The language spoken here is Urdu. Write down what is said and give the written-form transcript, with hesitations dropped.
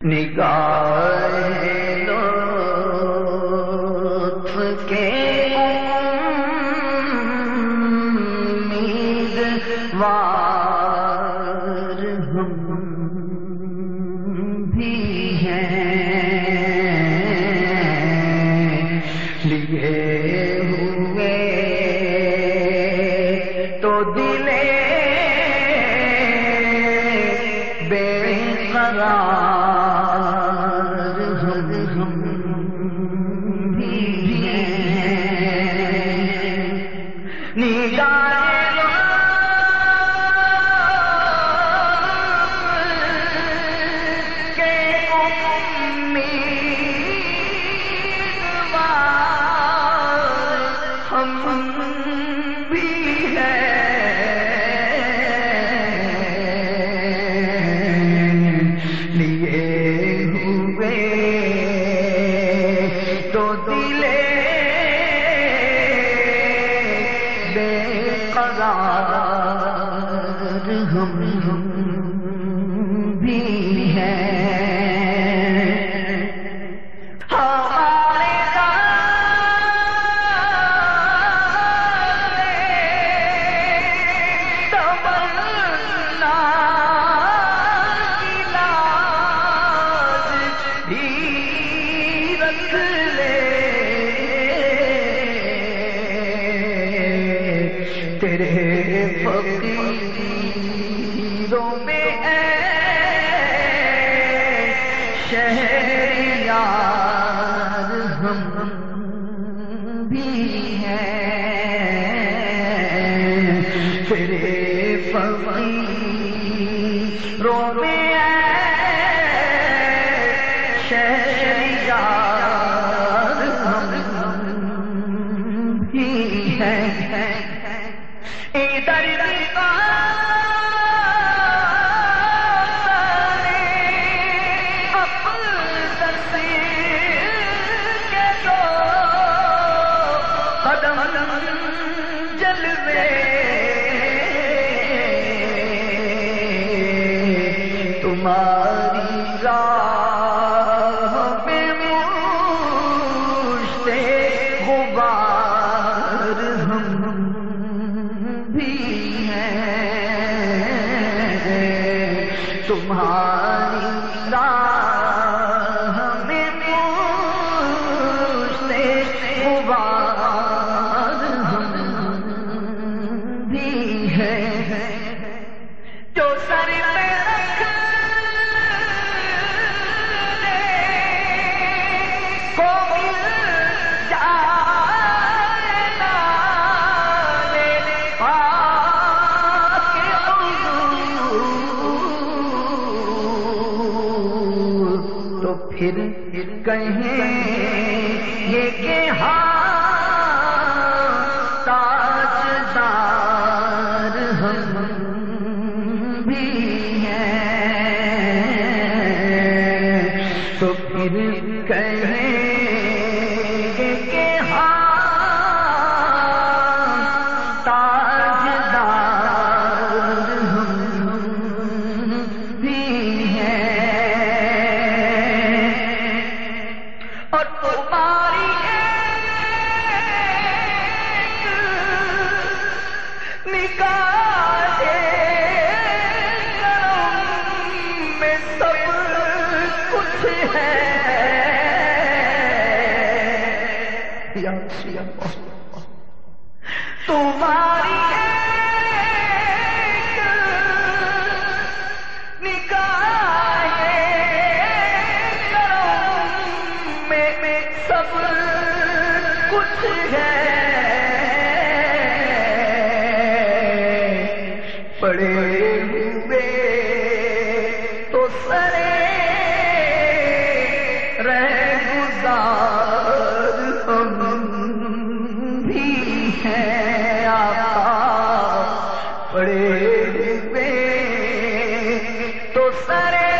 نگاہ لطف کے امیدوار ہم بھی ہیں، لیے ہوئے تو دل بے قرار ہم بھی ہیں، ہمارے تمنا کی لاج بھی رکھ لے، تیرے فقیروں میں اے شہریار ہم بھی ہیں، تیرے فقیروں میں اے شہریار ہم بھی ہیں، ادھر تمہاری راہ پہ مجھتے غبار ہم بھی ہیں، تمہاری راہ میں مجھتے غبار ہم بھی ہیں، جو سر پہ پھر کہیں یہ کہ ہاں تاجدار ہم بھی ہیں، تو پھر کہیں یہ کہ ہاں تاجدار ہم بھی ہیں، اور تمہاری نگاہ کرم میں سب کچھ ہے، یا تمہاری سب کچھ ہے، پڑے ہوئے تو سرے رہگزار ہم بھی ہیں، آقا پڑے ہوئے تو سرے